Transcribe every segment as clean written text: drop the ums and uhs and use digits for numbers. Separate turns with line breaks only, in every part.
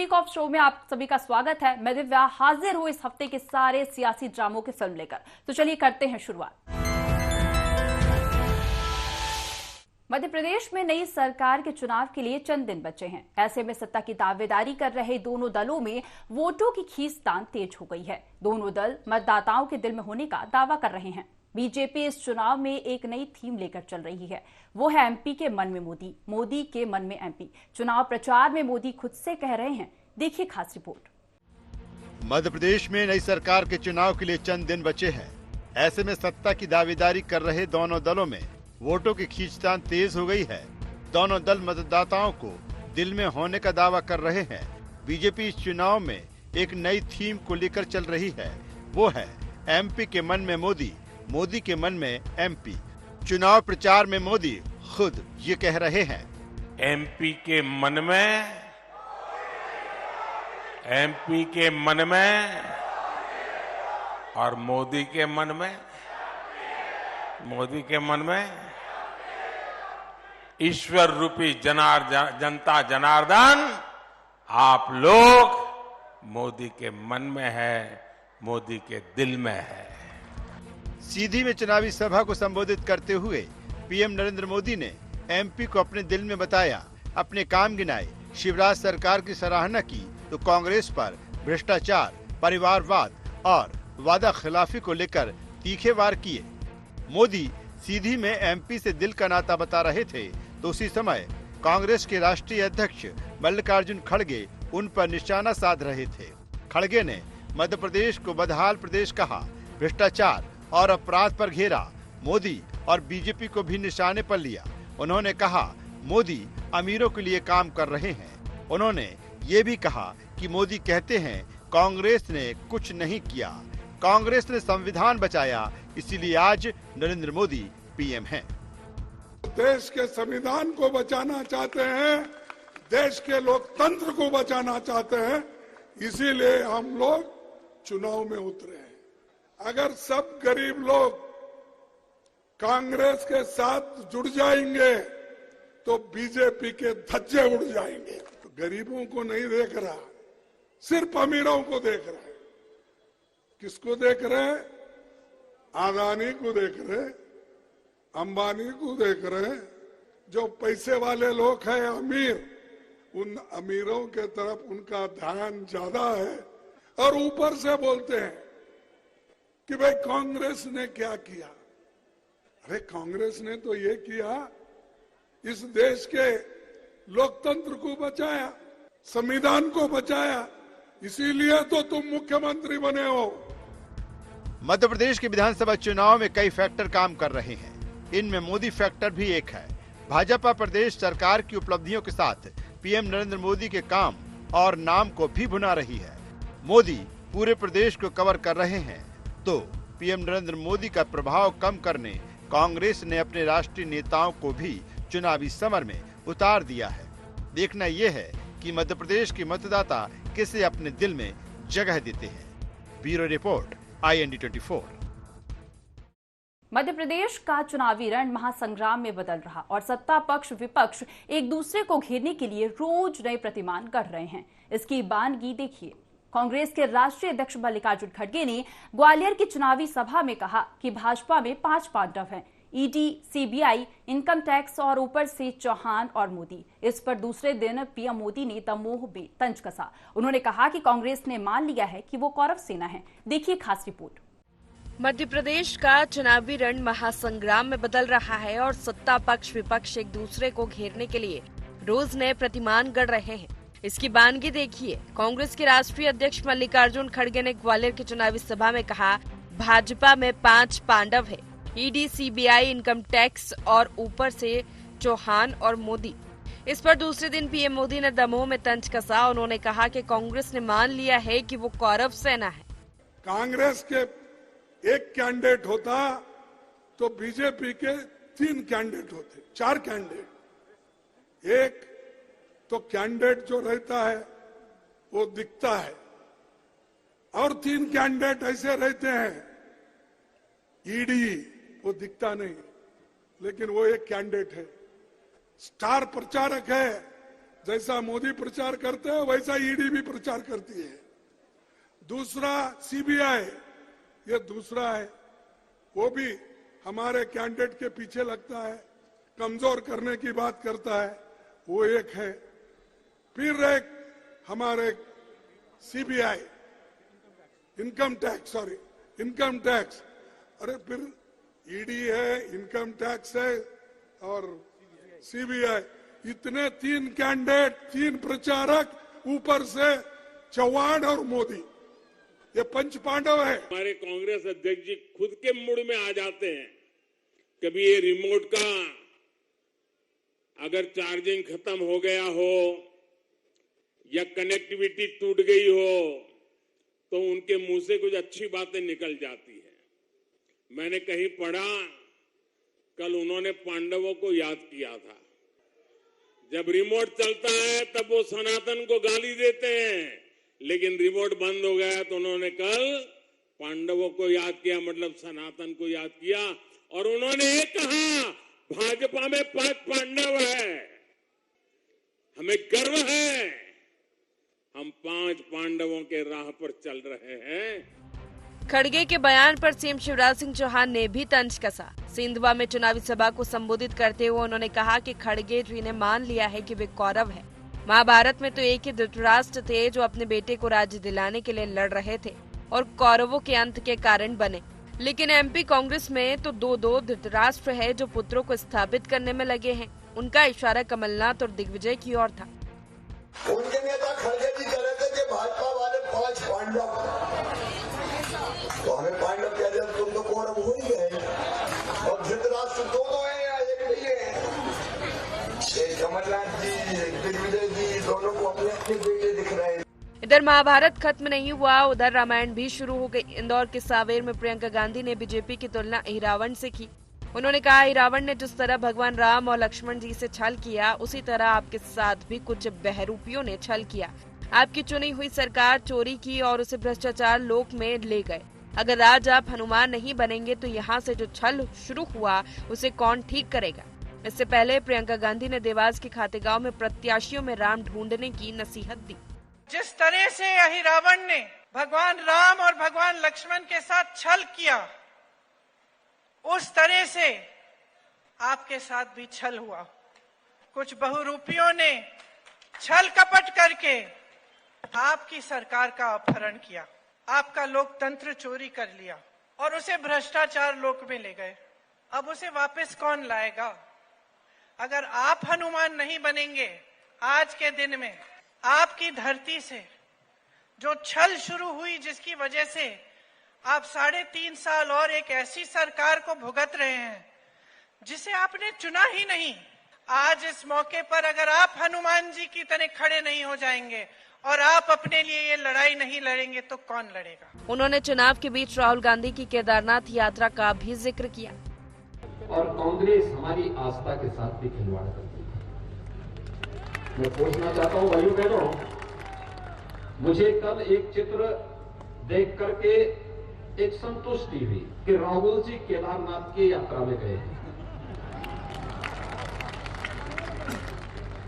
Week of show में आप सभी का स्वागत है। मैं दिव्या हाजिर हूं इस हफ्ते के सारे सियासी ड्रामों की फिल्म लेकर। तो चलिए करते हैं शुरुआत। मध्य प्रदेश में नई सरकार के चुनाव के लिए चंद दिन बचे हैं। ऐसे में सत्ता की दावेदारी कर रहे दोनों दलों में वोटों की खींचतान तेज हो गई है। दोनों दल मतदाताओं के दिल में होने का दावा कर रहे हैं। बीजेपी इस चुनाव में एक नई थीम लेकर चल रही है, वो है एमपी के मन में मोदी, मोदी के मन में एमपी। चुनाव प्रचार में मोदी खुद से कह रहे हैं, देखिए खास रिपोर्ट।
मध्य प्रदेश में नई सरकार के चुनाव के लिए चंद दिन बचे हैं। ऐसे में सत्ता की दावेदारी कर रहे दोनों दलों में वोटों की खींचतान तेज हो गई है। दोनों दल मतदाताओं को दिल में होने का दावा कर रहे हैं। बीजेपी इस चुनाव में एक नई थीम को लेकर चल रही है, वो है एमपी के मन में मोदी, मोदी के मन में एमपी। चुनाव प्रचार में मोदी खुद ये कह रहे हैं,
एमपी के मन में, एमपी के मन में और मोदी के मन में, मोदी के मन में ईश्वर रूपी जनता जनार्दन आप लोग मोदी के मन में है, मोदी के दिल में है।
सीधी में चुनावी सभा को संबोधित करते हुए पीएम नरेंद्र मोदी ने एमपी को अपने दिल में बताया, अपने काम गिनाए। शिवराज सरकार की सराहना की तो कांग्रेस पर भ्रष्टाचार, परिवारवाद और वादा खिलाफी को लेकर तीखे वार किए। मोदी सीधी में एमपी से दिल का नाता बता रहे थे तो उसी समय कांग्रेस के राष्ट्रीय अध्यक्ष मल्लिकार्जुन खड़गे उन पर निशाना साध रहे थे। खड़गे ने मध्य प्रदेश को बदहाल प्रदेश कहा, भ्रष्टाचार और अपराध पर घेरा। मोदी और बीजेपी को भी निशाने पर लिया। उन्होंने कहा, मोदी अमीरों के लिए काम कर रहे हैं। उन्होंने ये भी कहा कि मोदी कहते हैं कांग्रेस ने कुछ नहीं किया, कांग्रेस ने संविधान बचाया, इसीलिए आज नरेंद्र मोदी पीएम हैं।
देश के संविधान को बचाना चाहते हैं, देश के लोकतंत्र को बचाना चाहते हैं, इसीलिए हम लोग चुनाव में उतरे हैं। अगर सब गरीब लोग कांग्रेस के साथ जुड़ जाएंगे तो बीजेपी के धज्जे उड़ जाएंगे। तो गरीबों को नहीं देख रहा, सिर्फ अमीरों को देख रहा है। किसको देख रहे? अदानी को देख रहे, अंबानी को देख रहे। जो पैसे वाले लोग हैं अमीर, उन अमीरों के तरफ उनका ध्यान ज्यादा है और ऊपर से बोलते हैं कि भाई कांग्रेस ने क्या किया। अरे कांग्रेस ने तो ये किया, इस देश के लोकतंत्र को बचाया, संविधान को बचाया, इसीलिए तो तुम मुख्यमंत्री बने हो।
मध्य प्रदेश के विधानसभा चुनाव में कई फैक्टर काम कर रहे हैं, इनमें मोदी फैक्टर भी एक है। भाजपा प्रदेश सरकार की उपलब्धियों के साथ पीएम नरेंद्र मोदी के काम और नाम को भी भुना रही है। मोदी पूरे प्रदेश को कवर कर रहे हैं तो पीएम नरेंद्र मोदी का प्रभाव कम करने कांग्रेस ने अपने राष्ट्रीय नेताओं को भी चुनावी समर में उतार दिया है। देखना यह है कि मध्य प्रदेश के मतदाता किसे अपने दिल में जगह देते हैं। Bureau report, IND24।
Madhya Pradesh का चुनावी रण महासंग्राम में बदल रहा और सत्ता पक्ष विपक्ष एक दूसरे को घेरने के लिए रोज नए प्रतिमान गढ़ रहे हैं। इसकी बानगी देखिए। कांग्रेस के राष्ट्रीय अध्यक्ष मल्लिकार्जुन खड़गे ने ग्वालियर की चुनावी सभा में कहा कि भाजपा में 5 पांडव हैं, ईडी, सीबीआई, इनकम टैक्स और ऊपर से चौहान और मोदी। इस पर दूसरे दिन पीएम मोदी ने दमोह में तंज कसा। उन्होंने कहा कि कांग्रेस ने मान लिया है कि वो कौरव सेना है। देखिए खास रिपोर्ट।
मध्य प्रदेश का चुनावी रण महासंग्राम में बदल रहा है और सत्ता पक्ष विपक्ष एक दूसरे को घेरने के लिए रोज नए प्रतिमान गढ़ रहे हैं। इसकी बानगी देखिए। कांग्रेस के राष्ट्रीय अध्यक्ष मल्लिकार्जुन खड़गे ने ग्वालियर की चुनावी सभा में कहा, भाजपा में 5 पांडव है, ईडी, सीबीआई, इनकम टैक्स और ऊपर से चौहान और मोदी। इस पर दूसरे दिन पीएम मोदी ने दमोह में तंज कसा। उन्होंने कहा कि कांग्रेस ने मान लिया है कि वो कौरव सेना है।
कांग्रेस के एक कैंडिडेट होता तो बीजेपी के 3 कैंडिडेट होते, 4 कैंडिडेट। एक तो कैंडिडेट जो रहता है वो दिखता है और 3 कैंडिडेट ऐसे रहते हैं, ईडी वो दिखता नहीं लेकिन वो एक कैंडिडेट है, स्टार प्रचारक है जैसा मोदी प्रचार करते हैं वैसा ईडी भी प्रचार करती है। दूसरा सीबीआई, ये दूसरा है, वो भी हमारे कैंडिडेट के पीछे लगता है, कमजोर करने की बात करता है, वो एक है। फिर एक हमारे सीबीआई, इनकम टैक्स, अरे फिर ईडी है, इनकम टैक्स है और सीबीआई, इतने 3 कैंडिडेट, 3 प्रचारक, ऊपर से चौहान और मोदी, ये पंच पांडव है।
हमारे कांग्रेस अध्यक्ष जी खुद के मूड में आ जाते हैं। कभी ये रिमोट का अगर चार्जिंग खत्म हो गया हो या कनेक्टिविटी टूट गई हो तो उनके मुंह से कुछ अच्छी बातें निकल जाती है। मैंने कहीं पढ़ा, कल उन्होंने पांडवों को याद किया था। जब रिमोट चलता है तब वो सनातन को गाली देते हैं, लेकिन रिमोट बंद हो गया तो उन्होंने कल पांडवों को याद किया, मतलब सनातन को याद किया। और उन्होंने ये कहा, भाजपा में 5 पांडव है, हमें गर्व है, हम 5 पांडवों के राह पर चल रहे हैं।
खड़गे के बयान पर सीएम शिवराज सिंह चौहान ने भी तंज कसा। सिंधवा में चुनावी सभा को संबोधित करते हुए उन्होंने कहा कि खड़गे जी ने मान लिया है कि वे कौरव है। महाभारत में तो एक ही धृतराष्ट्र थे जो अपने बेटे को राज्य दिलाने के लिए लड़ रहे थे और कौरवों के अंत के कारण बने। लेकिन एमपी कांग्रेस में तो 2 धृतराष्ट्र है जो पुत्रों को स्थापित करने में लगे हैं। उनका इशारा कमलनाथ और दिग्विजय की ओर था।
उनके नेता खड़गे जी कह रहे थे कि भाजपा वाले 5 पांडव, तो हमें पांडव कह दिया, तुम तो कौरव हो ही गए। और धृतराष्ट्र 2 है या 1 नहीं है। कमलनाथ जी, दिग्विजय जी, दोनों को अपने अपने बेटे दिख रहे हैं।
इधर महाभारत खत्म नहीं हुआ, उधर रामायण भी शुरू हो गई। इंदौर के सांवेर में प्रियंका गांधी ने बीजेपी की तुलना अहिरावण से की। उन्होंने कहा, अहिरावण ने जिस तरह भगवान राम और लक्ष्मण जी से छल किया, उसी तरह आपके साथ भी कुछ बहरूपियों ने छल किया। आपकी चुनी हुई सरकार चोरी की और उसे भ्रष्टाचार लोक में ले गए। अगर आज आप हनुमान नहीं बनेंगे तो यहाँ से जो छल शुरू हुआ उसे कौन ठीक करेगा। इससे पहले प्रियंका गांधी ने देवास के खातेगांव में प्रत्याशियों में राम ढूंढने की नसीहत दी।
जिस तरह से अहिरावण ने भगवान राम और भगवान लक्ष्मण के साथ छल किया, उस तरह से आपके साथ भी छल हुआ। कुछ बहुरूपियों ने छल कपट करके आपकी सरकार का अपहरण किया, आपका लोकतंत्र चोरी कर लिया और उसे भ्रष्टाचार लोक में ले गए। अब उसे वापस कौन लाएगा? अगर आप हनुमान नहीं बनेंगे, आज के दिन में आपकी धरती से जो छल शुरू हुई, जिसकी वजह से आप 3.5 साल और एक ऐसी सरकार को भुगत रहे हैं जिसे आपने चुना ही नहीं। आज इस मौके पर अगर आप हनुमान जी की तरह खड़े नहीं हो जाएंगे और आप अपने लिए ये लड़ाई नहीं लड़ेंगे तो कौन लड़ेगा?
उन्होंने चुनाव के बीच राहुल गांधी की केदारनाथ यात्रा का भी जिक्र किया।
और कांग्रेस हमारी आस्था के साथ भी खिलवाड़ करती है। मैं पूछना चाहता हूं भाइयों बहनों, मुझे कल एक चित्र देख करके एक संतुष्टि हुई कि राहुल जी केदारनाथ की यात्रा में गए हैं।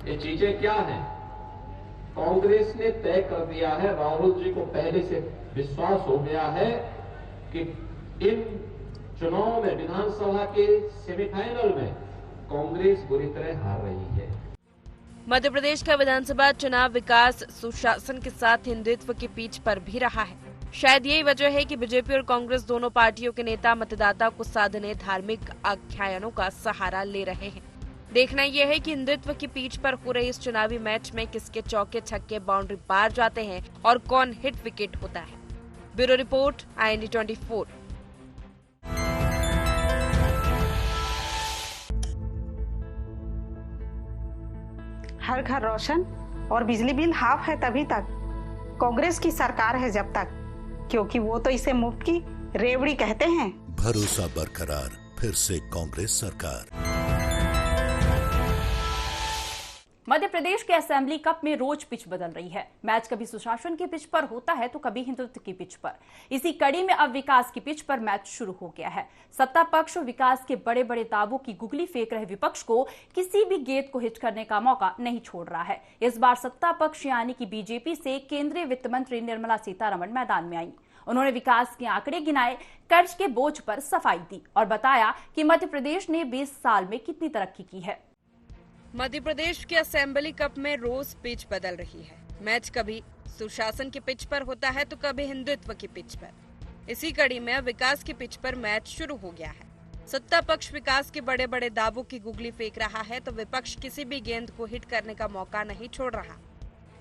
ये चीजें क्या हैं? कांग्रेस ने तय कर दिया है, राहुल जी को पहले से विश्वास हो गया है कि इन चुनाव में, विधानसभा के सेमीफाइनल में कांग्रेस बुरी तरह हार रही है।
मध्य प्रदेश का विधानसभा चुनाव विकास सुशासन के साथ हिंदुत्व की पीछ पर भी रहा है। शायद यही वजह है कि बीजेपी और कांग्रेस दोनों पार्टियों के नेता मतदाता को साधने धार्मिक आख्यानों का सहारा ले रहे हैं। देखना यह है कि हिंदुत्व की पीछ पर हो रहे इस चुनावी मैच में किसके चौके छक्के बाउंड्री पार जाते हैं और कौन हिट विकेट होता है। Bureau report, IND 24।
हर घर रोशन और बिजली बिल हाफ है तभी तक कांग्रेस की सरकार है जब तक, क्योंकि वो तो इसे मुफ्त की रेवड़ी कहते हैं।
भरोसा बरकरार, फिर से कांग्रेस सरकार।
मध्य प्रदेश के असेंबली कप में रोज पिच बदल रही है। मैच कभी सुशासन की पिच पर होता है तो कभी हिंदुत्व की पिच पर। इसी कड़ी में अब विकास की पिच पर मैच शुरू हो गया है। सत्ता पक्ष विकास के बड़े बड़े दावों की गुगली फेंक रहे विपक्ष को किसी भी गेंद को हिट करने का मौका नहीं छोड़ रहा है। इस बार सत्ता पक्ष यानी कि बीजेपी से केंद्रीय वित्त मंत्री निर्मला सीतारमण मैदान में आई। उन्होंने विकास के आंकड़े गिनाए, कर्ज के बोझ पर सफाई दी और बताया कि मध्य प्रदेश ने 20 साल में कितनी तरक्की की है।
मध्य प्रदेश के असेंबली कप में रोज पिच बदल रही है। मैच कभी सुशासन की पिच पर होता है तो कभी हिंदुत्व की पिच पर। इसी कड़ी में विकास की पिच पर मैच शुरू हो गया है। सत्ता पक्ष विकास के बड़े बड़े दावों की गुगली फेंक रहा है तो विपक्ष किसी भी गेंद को हिट करने का मौका नहीं छोड़ रहा।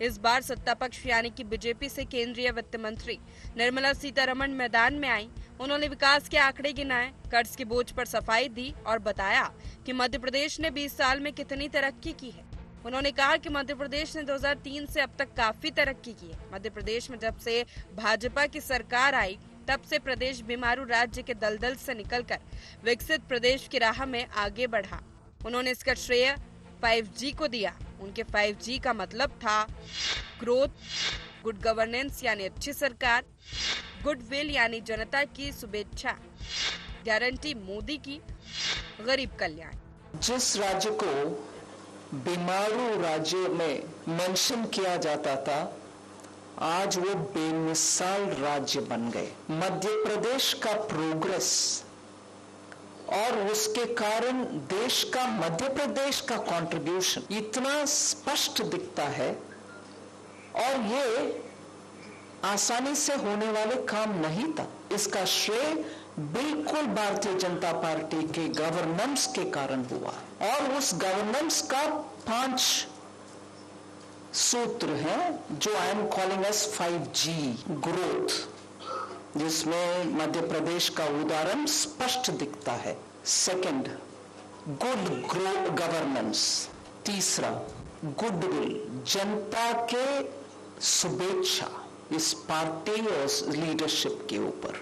इस बार सत्ता पक्ष यानी कि बीजेपी से केंद्रीय वित्त मंत्री निर्मला सीतारमण मैदान में आई। उन्होंने विकास के आंकड़े गिनाए, कर्ज के बोझ पर सफाई दी और बताया कि मध्य प्रदेश ने 20 साल में कितनी तरक्की की है। उन्होंने कहा कि मध्य प्रदेश ने 2003 से अब तक काफी तरक्की की है। मध्य प्रदेश में जब से भाजपा की सरकार आई तब से प्रदेश बीमारू राज्य के दलदल से निकलकर विकसित प्रदेश की राह में आगे बढ़ा। उन्होंने इसका श्रेय 5G को दिया। उनके 5G का मतलब था ग्रोथ, गुड गवर्नेंस यानी अच्छी सरकार, गुडविल यानी जनता की शुभेच्छा, गारंटी मोदी की, गरीब कल्याण।
जिस राज्य को बीमारू राज्य में मेंशन किया जाता था, आज वो बेमिसाल राज्य बन गए। मध्य प्रदेश का प्रोग्रेस और उसके कारण देश का, मध्य प्रदेश का कंट्रीब्यूशन इतना स्पष्ट दिखता है और ये आसानी से होने वाले काम नहीं था। इसका श्रेय बिल्कुल भारतीय जनता पार्टी के गवर्नेंस के कारण हुआ और उस गवर्नेंस का 5 सूत्र हैं जो I am calling S 5G growth, जिसमें मध्य प्रदेश का उदाहरण स्पष्ट दिखता है। Second, good governance. तीसरा, गुडविल, जनता के शुभेच्छा इस पार्टी और लीडरशिप के ऊपर।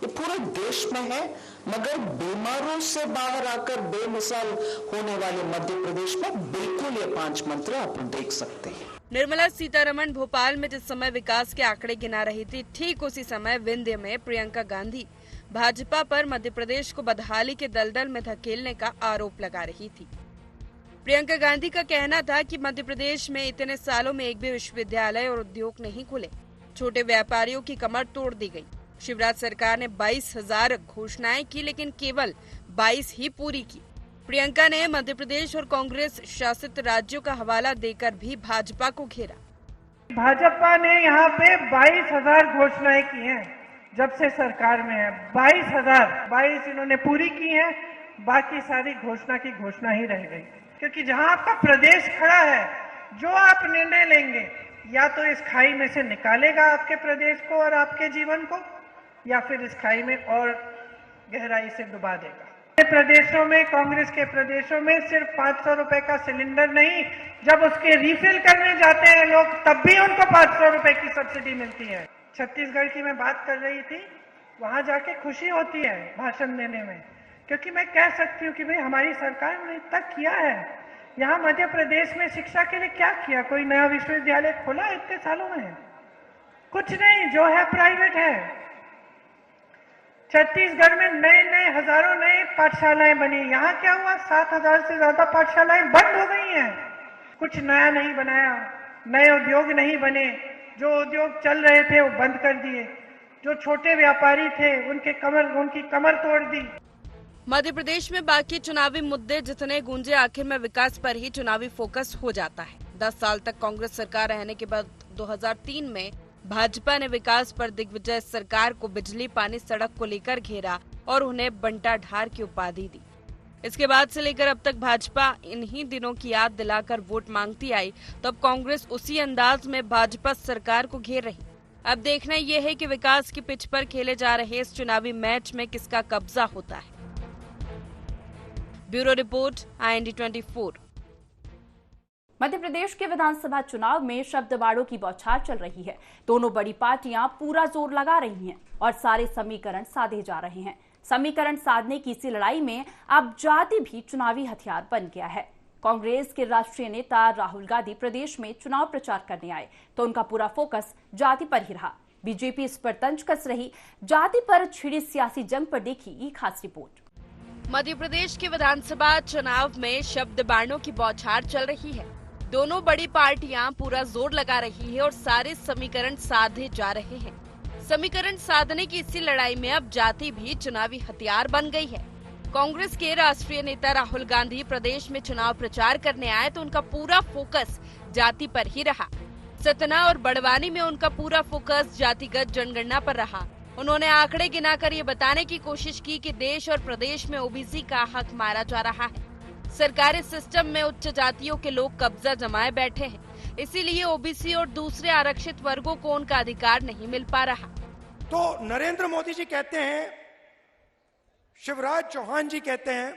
ये पूरे देश में है, मगर बीमारों से बाहर आकर बेमिसाल होने वाले मध्य प्रदेश में बिल्कुल ये 5 मंत्र आप देख सकते हैं।
निर्मला सीतारमण भोपाल में जिस समय विकास के आंकड़े गिना रही थी, ठीक उसी समय विंध्य में प्रियंका गांधी भाजपा पर मध्य प्रदेश को बदहाली के दलदल में धकेलने का आरोप लगा रही थी। प्रियंका गांधी का कहना था कि मध्य प्रदेश में इतने सालों में एक भी विश्वविद्यालय और उद्योग नहीं खुले, छोटे व्यापारियों की कमर तोड़ दी गई। शिवराज सरकार ने 22,000 घोषणाएं की लेकिन केवल 22 ही पूरी की। प्रियंका ने मध्य प्रदेश और कांग्रेस शासित राज्यों का हवाला देकर भी भाजपा को घेरा।
भाजपा ने यहाँ पे 22,000 घोषणाएं की हैं जब से सरकार में है। 22,022 इन्होंने पूरी की हैं, बाकी सारी घोषणा की घोषणा ही रह गई। क्योंकि जहाँ आपका प्रदेश खड़ा है, जो आप निर्णय लेंगे या तो इस खाई में से निकालेगा आपके प्रदेश को और आपके जीवन को, या फिर इस खाई में और गहराई से डुबा देगा। प्रदेशों में, कांग्रेस के प्रदेशों में सिर्फ 500 रुपए का सिलेंडर नहीं, जब उसके रिफिल करने जाते हैं लोग तब भी उनको 500 रुपए की सब्सिडी मिलती है। छत्तीसगढ़ की मैं बात कर रही थी, वहां जाके खुशी होती है भाषण देने में, क्योंकि मैं कह सकती हूँ कि भाई हमारी सरकार ने इतना किया है। यहाँ मध्य प्रदेश में शिक्षा के लिए क्या किया? कोई नया विश्वविद्यालय खोला इतने सालों में? कुछ नहीं, जो है प्राइवेट है। छत्तीसगढ़ में नए हजारों नए पाठशालाएं बनी। यहाँ क्या हुआ? 7,000 से ज्यादा पाठशालाएं बंद हो गई हैं। कुछ नया नहीं बनाया, नए उद्योग नहीं बने। जो उद्योग चल रहे थे वो बंद कर दिए। जो छोटे व्यापारी थे उनकी कमर तोड़ दी।
मध्य प्रदेश में बाकी चुनावी मुद्दे जितने गूंजे, आखिर में विकास पर ही चुनावी फोकस हो जाता है। 10 साल तक कांग्रेस सरकार रहने के बाद 2003 में भाजपा ने विकास पर दिग्विजय सरकार को बिजली, पानी, सड़क को लेकर घेरा और उन्हें बंटा ढार की उपाधि दी। इसके बाद से लेकर अब तक भाजपा इन्हीं दिनों की याद दिलाकर वोट मांगती आई, तो अब कांग्रेस उसी अंदाज में भाजपा सरकार को घेर रही। अब देखना यह है कि विकास की पिच पर खेले जा रहे इस चुनावी मैच में किसका कब्जा होता है। Bureau report, IND 24।
Madhya Pradesh के विधानसभा चुनाव में शब्दवाड़ों की बौछार चल रही है। दोनों बड़ी पार्टियां पूरा जोर लगा रही हैं और सारे समीकरण साधे जा रहे हैं। समीकरण साधने की इसी लड़ाई में अब जाति भी चुनावी हथियार बन गया है। कांग्रेस के राष्ट्रीय नेता राहुल गांधी प्रदेश में चुनाव प्रचार करने आए तो उनका पूरा फोकस जाति पर ही रहा। बीजेपी इस पर तंज कस रही। जाति पर छिड़ी सियासी जंग पर देखी ये खास रिपोर्ट।
मध्य प्रदेश के विधानसभा चुनाव में शब्द बाणों की बौछार चल रही है। दोनों बड़ी पार्टियां पूरा जोर लगा रही है और सारे समीकरण साधे जा रहे हैं। समीकरण साधने की इसी लड़ाई में अब जाति भी चुनावी हथियार बन गई है। कांग्रेस के राष्ट्रीय नेता राहुल गांधी प्रदेश में चुनाव प्रचार करने आए तो उनका पूरा फोकस जाति पर ही रहा। सतना और बड़वानी में उनका पूरा फोकस जातिगत जनगणना पर रहा। उन्होंने आंकड़े गिनाकर ये बताने की कोशिश की कि देश और प्रदेश में ओबीसी का हक मारा जा रहा है। सरकारी सिस्टम में उच्च जातियों के लोग कब्जा जमाए बैठे हैं, इसीलिए ओबीसी और दूसरे आरक्षित वर्गों को उनका अधिकार नहीं मिल पा रहा।
तो नरेंद्र मोदी जी कहते हैं, शिवराज चौहान जी कहते हैं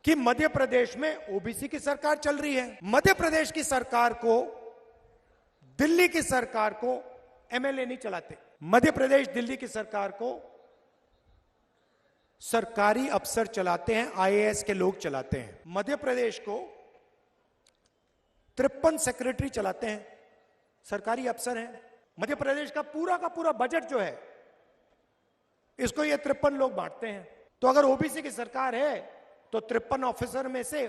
कि मध्य प्रदेश में ओबीसी की सरकार चल रही है। मध्य प्रदेश की सरकार को, दिल्ली की सरकार को एमएलए नहीं चलाते। मध्य प्रदेश दिल्ली की सरकार को सरकारी अफसर चलाते हैं, आईएएस के लोग चलाते हैं। मध्य प्रदेश को 53 सेक्रेटरी चलाते हैं, सरकारी अफसर हैं। मध्य प्रदेश का पूरा बजट जो है इसको ये 53 लोग बांटते हैं। तो अगर ओबीसी की सरकार है तो 53 ऑफिसर में से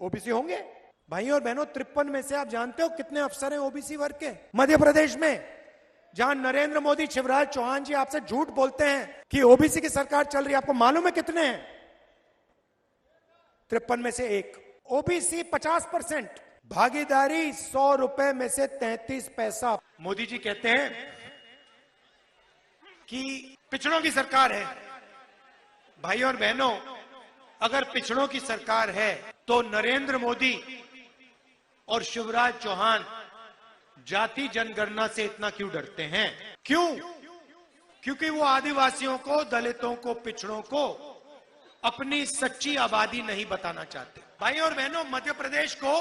ओबीसी होंगे। भाइयों और बहनों, 53 में से आप जानते हो कितने अफसर हैं ओबीसी वर्ग के मध्य प्रदेश में? जहां नरेंद्र मोदी, शिवराज चौहान जी आपसे झूठ बोलते हैं कि ओबीसी की सरकार चल रही है, आपको मालूम है कितने हैं? 53 में से एक। ओबीसी 50%, भागीदारी 100 रुपए में से 33 पैसा। मोदी जी कहते हैं कि पिछड़ों की सरकार है। भाइयों और बहनों, अगर पिछड़ों की सरकार है तो नरेंद्र मोदी और शिवराज चौहान जाति जनगणना से इतना क्यों डरते हैं? क्यों? क्योंकि वो आदिवासियों को, दलितों को, पिछड़ों को अपनी सच्ची आबादी नहीं बताना चाहते। भाइयों और बहनों, मध्य प्रदेश को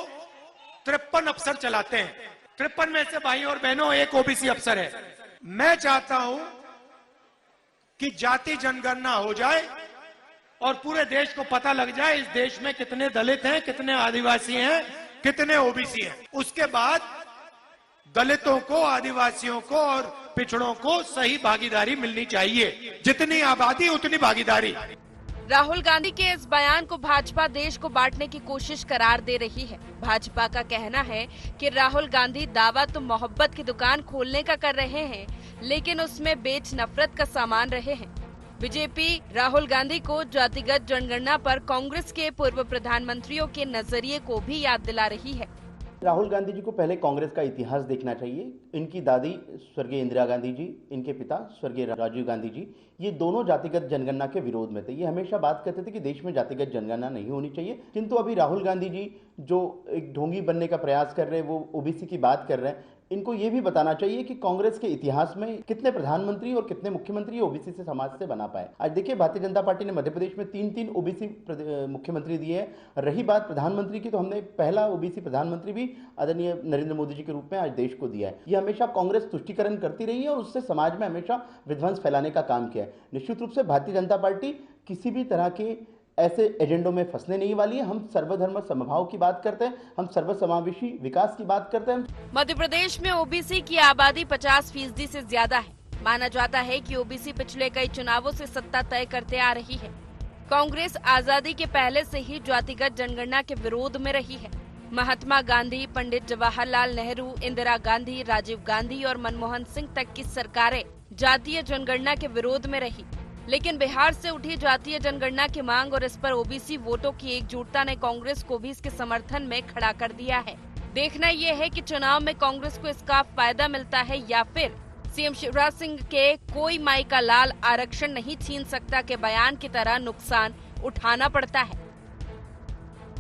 53 अफसर चलाते हैं। 53 में से भाइयों और बहनों एक ओबीसी अफसर है। मैं चाहता हूं कि जाति जनगणना हो जाए और पूरे देश को पता लग जाए इस देश में कितने दलित हैं, कितने आदिवासी हैं, कितने ओबीसी हैं। उसके बाद दलितों को, आदिवासियों को और पिछड़ों को सही भागीदारी मिलनी चाहिए। जितनी आबादी उतनी भागीदारी।
राहुल गांधी के इस बयान को भाजपा देश को बांटने की कोशिश करार दे रही है। भाजपा का कहना है कि राहुल गांधी दावा तो मोहब्बत की दुकान खोलने का कर रहे हैं, लेकिन उसमें बेच नफरत का सामान रहे हैं। बीजेपी राहुल गांधी को जातिगत जनगणना पर कांग्रेस के पूर्व प्रधानमंत्रियों के नजरिए को भी याद दिला रही है।
राहुल गांधी जी को पहले कांग्रेस का इतिहास देखना चाहिए। इनकी दादी स्वर्गीय इंदिरा गांधी जी, इनके पिता स्वर्गीय राजीव गांधी जी, ये दोनों जातिगत जनगणना के विरोध में थे। ये हमेशा बात करते थे कि देश में जातिगत जनगणना नहीं होनी चाहिए। किंतु अभी राहुल गांधी जी जो एक ढोंगी बनने का प्रयास कर रहे हैं, वो ओबीसी की बात कर रहे हैं। इनको ये भी बताना चाहिए कि कांग्रेस के इतिहास में कितने प्रधानमंत्री और कितने मुख्यमंत्री ओबीसी से समाज से बना पाए। आज देखिए, भारतीय जनता पार्टी ने मध्य प्रदेश में 3 ओबीसी मुख्यमंत्री दिए हैं। रही बात प्रधानमंत्री की, तो हमने पहला ओबीसी प्रधानमंत्री भी आदरणीय नरेंद्र मोदी जी के रूप में आज देश को दिया है। ये हमेशा कांग्रेस तुष्टीकरण करती रही है और उससे समाज में हमेशा विध्वंस फैलाने का काम किया है। निश्चित रूप से भारतीय जनता पार्टी किसी भी तरह के ऐसे एजेंडों में फंसने नहीं वाली है। हम सर्वधर्म समभाव की बात करते हैं, हम सर्वसमावेशी विकास की बात करते हैं।
मध्य प्रदेश में ओबीसी की आबादी 50% से ज्यादा है। माना जाता है कि ओबीसी पिछले कई चुनावों से सत्ता तय करते आ रही है। कांग्रेस आजादी के पहले से ही जातिगत जनगणना के विरोध में रही है। महात्मा गांधी, पंडित जवाहरलाल नेहरू, इंदिरा गांधी, राजीव गांधी और मनमोहन सिंह तक की सरकारें जातीय जनगणना के विरोध में रही। लेकिन बिहार से उठी जातीय जनगणना की मांग और इस पर ओबीसी वोटों की एकजुटता ने कांग्रेस को भी इसके समर्थन में खड़ा कर दिया है। देखना यह है कि चुनाव में कांग्रेस को इसका फायदा मिलता है या फिर सीएम शिवराज सिंह के कोई माई का लाल आरक्षण नहीं छीन सकता के बयान की तरह नुकसान उठाना पड़ता है।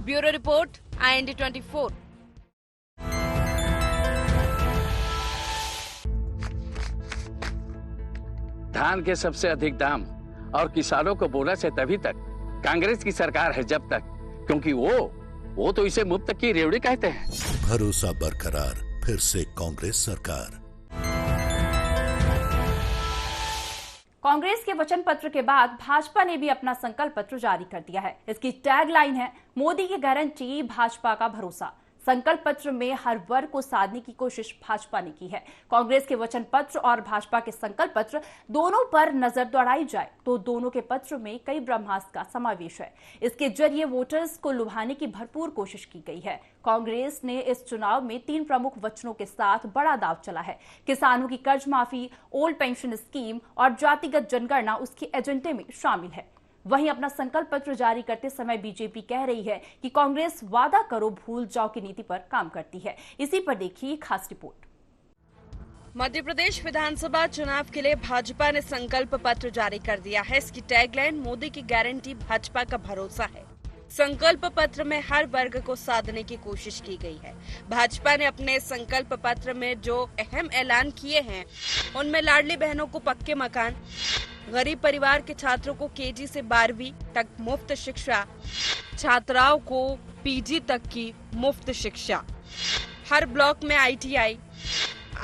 Bureau report, IND 24।
धान के सबसे अधिक दाम और किसानों को बोनस है तभी तक कांग्रेस की सरकार है जब तक, क्योंकि वो तो इसे मुफ्त की रेवड़ी कहते हैं।
भरोसा बरकरार, फिर से कांग्रेस सरकार।
कांग्रेस के वचन पत्र के बाद भाजपा ने भी अपना संकल्प पत्र जारी कर दिया है। इसकी टैगलाइन है, मोदी की गारंटी, भाजपा का भरोसा। संकल्प पत्र में हर वर्ग को साधने की कोशिश भाजपा ने की है। कांग्रेस के वचन पत्र और भाजपा के संकल्प पत्र दोनों पर नजर दौड़ाई जाए तो दोनों के पत्र में कई ब्रह्मास्त्र का समावेश है। इसके जरिए वोटर्स को लुभाने की भरपूर कोशिश की गई है। कांग्रेस ने इस चुनाव में 3 प्रमुख वचनों के साथ बड़ा दांव चला है। किसानों की कर्ज माफी, ओल्ड पेंशन स्कीम और जातिगत जनगणना उसके एजेंडे में शामिल है। वहीं अपना संकल्प पत्र जारी करते समय बीजेपी कह रही है कि कांग्रेस वादा करो भूल जाओ की नीति पर काम करती है। इसी पर देखिए खास रिपोर्ट।
मध्य प्रदेश विधानसभा चुनाव के लिए भाजपा ने संकल्प पत्र जारी कर दिया है। इसकी टैगलाइन, मोदी की गारंटी, भाजपा का भरोसा है। संकल्प पत्र में हर वर्ग को साधने की कोशिश की गई है। भाजपा ने अपने संकल्प पत्र में जो अहम ऐलान किए हैं उनमें लाडली बहनों को पक्के मकान, गरीब परिवार के छात्रों को केजी से 12वीं तक मुफ्त शिक्षा, छात्राओं को पीजी तक की मुफ्त शिक्षा, हर ब्लॉक में ITI,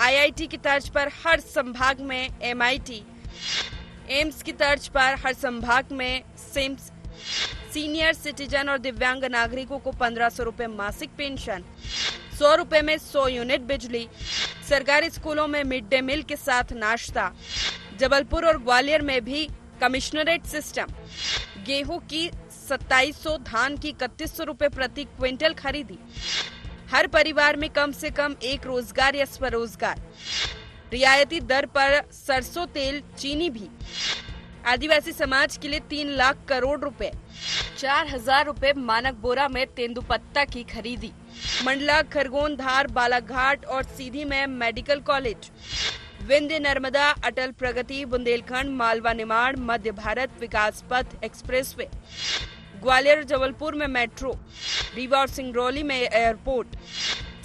IIT की तर्ज पर हर संभाग में MIT, एम्स की तर्ज पर हर संभाग में सिम्स, सीनियर सिटीजन और दिव्यांग नागरिकों को 1500 रुपए मासिक पेंशन, 100 रुपए में 100 यूनिट बिजली, सरकारी स्कूलों में मिड डे मील के साथ नाश्ता, जबलपुर और ग्वालियर में भी कमिश्नरेट सिस्टम, गेहूं की 2700, धान की 3100 रुपए प्रति क्विंटल खरीदी, हर परिवार में कम से कम एक रोजगार या स्वरोजगार, रियायती दर पर सरसों तेल, चीनी भी, आदिवासी समाज के लिए 3 लाख करोड़ रुपए, 4000 रुपए मानक बोरा में तेंदुपत्ता की खरीदी, मंडला, खरगोन, धार, बालाघाट और सीधी में मेडिकल कॉलेज, विंध्य नर्मदा, अटल प्रगति, बुंदेलखंड, मालवा निमाड़, मध्य भारत विकास पथ एक्सप्रेसवे, ग्वालियर जबलपुर में मेट्रो, रीवा और सिंगरौली में एयरपोर्ट,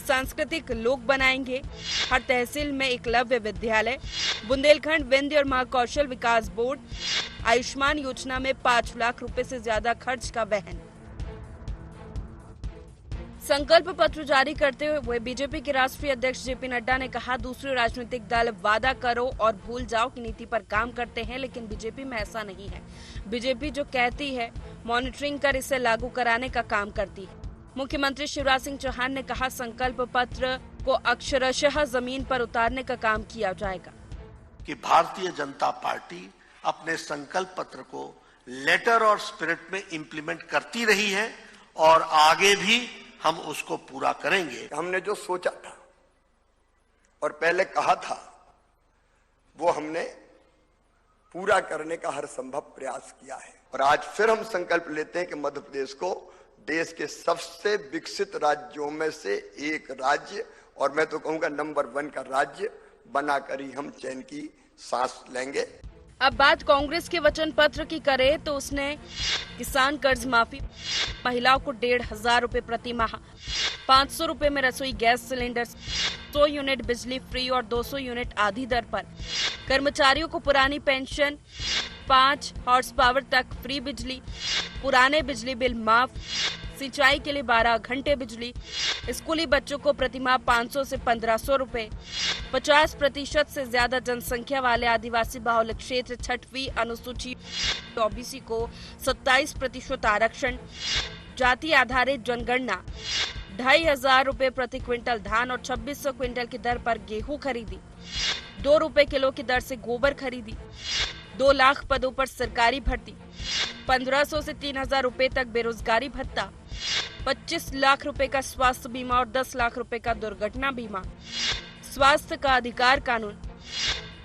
सांस्कृतिक लोक बनाएंगे, हर तहसील में एकलव्य विद्यालय, बुंदेलखंड, विंध्य और महाकौशल विकास बोर्ड, आयुष्मान योजना में 5 लाख रुपए से ज्यादा खर्च का वहन। संकल्प पत्र जारी करते हुए बीजेपी के राष्ट्रीय अध्यक्ष जेपी नड्डा ने कहा, दूसरे राजनीतिक दल वादा करो और भूल जाओ की नीति पर काम करते हैं, लेकिन बीजेपी में ऐसा नहीं है। बीजेपी जो कहती है मॉनिटरिंग कर इसे लागू कराने का काम करती है। मुख्यमंत्री शिवराज सिंह चौहान ने कहा, संकल्प पत्र को अक्षरशः जमीन पर उतारने का काम किया जाएगा।
कि भारतीय जनता पार्टी अपने संकल्प पत्र को लेटर और स्पिरिट में इंप्लीमेंट करती रही है और आगे भी हम उसको पूरा करेंगे।
हमने जो सोचा था और पहले कहा था वो हमने पूरा करने का हर संभव प्रयास किया है और आज फिर हम संकल्प लेते हैं कि मध्य प्रदेश को देश के सबसे विकसित राज्यों में से एक राज्य और मैं तो कहूंगा नंबर 1 का राज्य बनाकर ही हम चैन की सांस लेंगे।
अब बात कांग्रेस के वचन पत्र की करे तो उसने किसान कर्ज माफी, महिलाओं को 1500 रुपए प्रति माह, 500 रुपए में रसोई गैस सिलेंडर, 100 यूनिट बिजली फ्री और 200 यूनिट आधी दर पर, कर्मचारियों को पुरानी पेंशन, 5 हॉर्स पावर तक फ्री बिजली, पुराने बिजली बिल माफ, सिंचाई के लिए 12 घंटे बिजली, स्कूली बच्चों को प्रतिमाह 500 से 1500 रुपए, 50% से ज्यादा जनसंख्या वाले आदिवासी बाहुल्य क्षेत्र 6वीं अनुसूची OBC को 27% आरक्षण, जाति आधारित जनगणना, 2500 रुपए प्रति क्विंटल धान और 2600 क्विंटल की दर पर गेहूं खरीदी, 2 रुपए किलो की दर से गोबर खरीदी, 2 लाख पदों पर सरकारी भर्ती, 1500 से 3000 रुपए तक बेरोजगारी भत्ता, 25 लाख रुपए का स्वास्थ्य बीमा और 10 लाख रुपए का दुर्घटना बीमा, स्वास्थ्य का अधिकार कानून,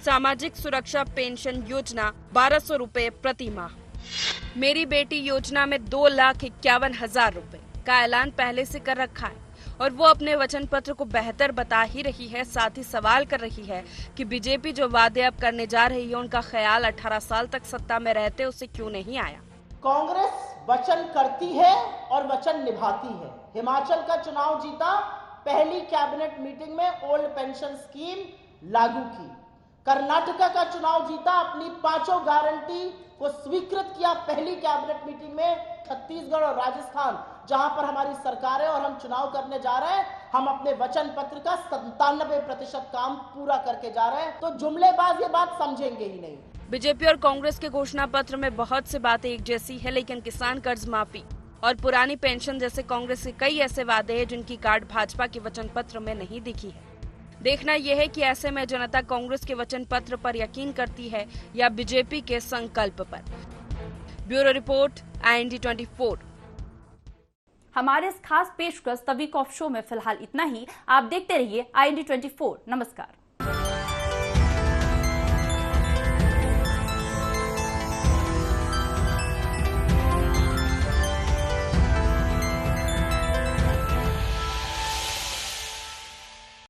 सामाजिक सुरक्षा पेंशन योजना 1200 रुपए प्रति माह, मेरी बेटी योजना में 2,51,000 रुपए का ऐलान पहले से कर रखा है और वो अपने वचन पत्र को बेहतर बता ही रही है। साथ ही सवाल कर रही है कि बीजेपी जो वादे अब करने जा रही है उनका ख्याल 18 साल तक सत्ता में रहते उसे क्यों नहीं आया।
कांग्रेस वचन करती है और वचन निभाती है। हिमाचल का चुनाव जीता, पहली कैबिनेट मीटिंग में ओल्ड पेंशन स्कीम लागू की। कर्नाटका का चुनाव जीता, अपनी 5 गारंटी को स्वीकृत किया पहली कैबिनेट मीटिंग में। छत्तीसगढ़ और राजस्थान जहां पर हमारी सरकार है और हम चुनाव करने जा रहे हैं, हम अपने वचन पत्र का 97% काम पूरा करके जा रहे हैं। तो जुमलेबाज ये बात समझेंगे ही नहीं।
बीजेपी और कांग्रेस के घोषणा पत्र में बहुत सी बातें एक जैसी है, लेकिन किसान कर्ज माफी और पुरानी पेंशन जैसे कांग्रेस के कई ऐसे वादे हैं जिनकी गांठ भाजपा के वचन पत्र में नहीं दिखी है। देखना यह है कि ऐसे में जनता कांग्रेस के वचन पत्र पर यकीन करती है या बीजेपी के संकल्प पर। Bureau report, IND 24।
हमारे इस खास पेशकश द वीक ऑफ शो में फिलहाल इतना ही। आप देखते रहिए IND 24। नमस्कार।